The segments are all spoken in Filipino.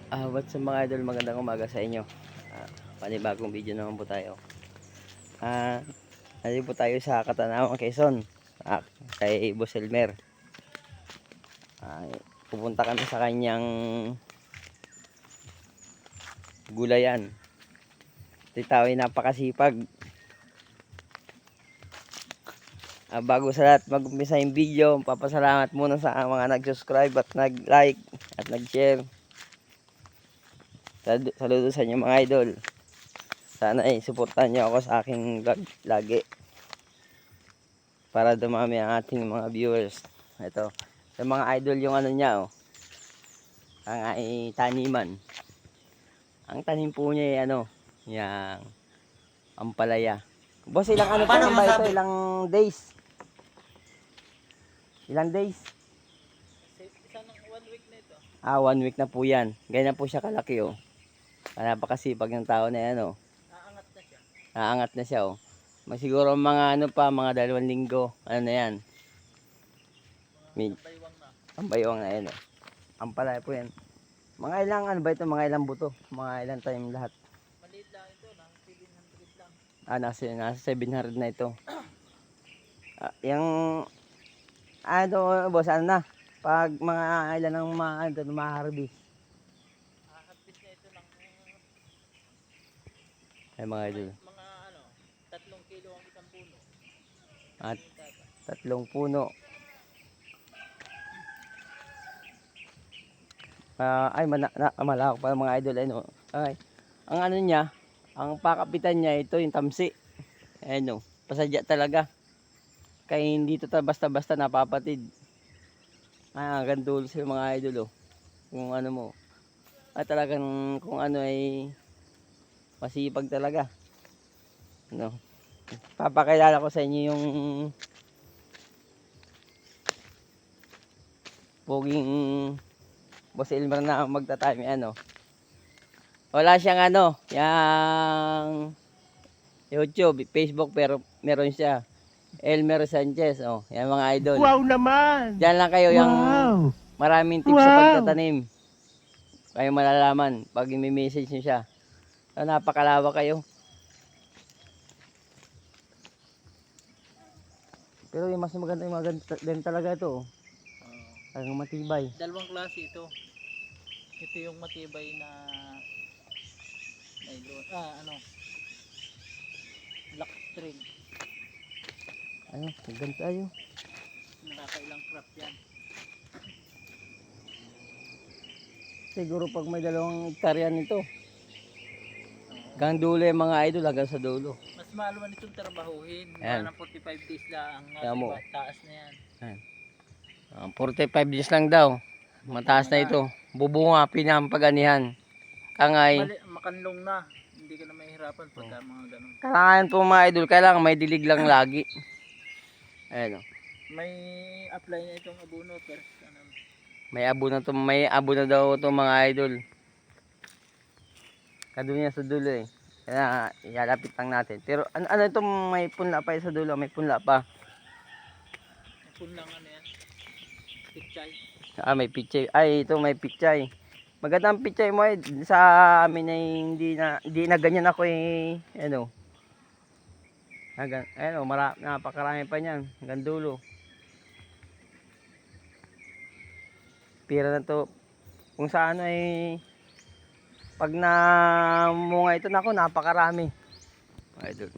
What's up mga idol, magandang umaga sa inyo. Panibagong video naman po tayo. Nandito po tayo sa Katanawang, Quezon. Kay Boss Elmer. Pupunta kami sa kanyang gulayan. Ito tao ay napakasipag. Bago sa lahat mag-umpisa yung video, papasalamat muna sa mga nag-subscribe at nag-like at nag-share. Saludo sa inyo mga idol. Sana ay suportahan nyo ako sa aking vlog lagi para dumami ang ating mga viewers. Ito, sa mga idol yung ano niya, ang ay taniman. Ang tanim po niya ay ano, yung ampalaya. Boss, ilang ano pa ba ito? Ilang days? Ilang days? Isang 1 week na ito. 1 week na po yan. Ganyan po siya kalaki Napakasipag ng tao na yan Aangat na siya. Naangat na siya Siguro mga ano pa, mga 2 linggo. Ano na yan? Baywang na. Ang baywang na yan Ampalaya po yan. Mga ilang ano ba ito? Mga ilang buto? Mga ilang time lahat? Maliit lang ito, nasa 700 lang. Nasa 700 na ito. Yung ano boss, ano na? Pag mga ilan ang ma-harvest. Harvest na ito ng Ay mga idol. mga 3 kilo ang isang puno. At 3 puno. Malawak pa mga idol. Ay, ang ano niya, ang pakapitan niya, ito yung tamsi. Pasadya talaga. Kaya hindi ito basta-basta napapatid. Gandulo sa mga idol Kung ano mo. Talagang kung ano ay masipag talaga. Papakilala ko sa inyo yung poging Boss Elmer na magtatime Wala siyang yung YouTube, Facebook, pero meron siya. Elmer Sanchez, yan mga idol. Wow naman! Diyan lang kayo yung maraming tips sa pagtatanim. Kayo malalaman pag i-message niyo siya. Napakalawa kayo. Pero yung mas maganda din talaga ito. Talagang matibay. Dalawang klase ito. Ito yung matibay na nylon. Black string. Ganito tayo. Nakakailang craft yan. Siguro pag may 2 hektarya nito. Hanggang dulo yung mga idol, hanggang sa dulo. Mas maluwan itong trabahuhin. Ayan. Mga 45 days lang. Kaya mo. Taas na yan. 45 days lang daw. Mataas na ito. Bubunga, pinampaganihan. Kangay. Makanlong na. Hindi ka na mahihirapan pagka mga ganun. Kailangan po mga idol, kailangan may dilig lang lagi. May apply na itong abono. Pero May abo na daw itong mga idol. Kadun niya sa dulo Kaya ilalapit lang natin. Pero ano itong may punla pa sa dulo? May punla pa. may punlang yan. Pichay. May pichay. Ito may pichay. Magandang pichay mo sa amin ay hindi na ganyan ako napakarami pa niyan. Hanggang dulo. Pira na to. Kung saan ay pag namunga ito napakarami. Idol.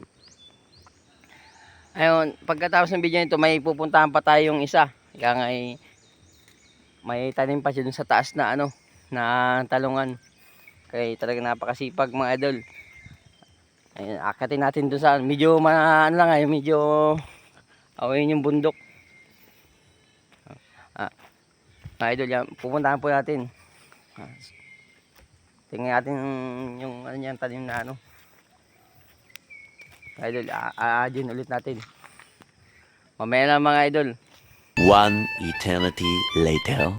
Ayun, pagkatapos ng video nito may pupuntahan pa tayong isa. Kaya nga may tanim pa siya dun sa taas na na talungan. Kaya talagang napakasipag mga idol. Ayun, akatin natin dun sa medyo medyo awin yung bundok. Mga idol, yan, pupuntahan po natin. Tingnan natin yung tanim na idol, aadin ulit natin. Mamaya na mga idol. 1 eternity later.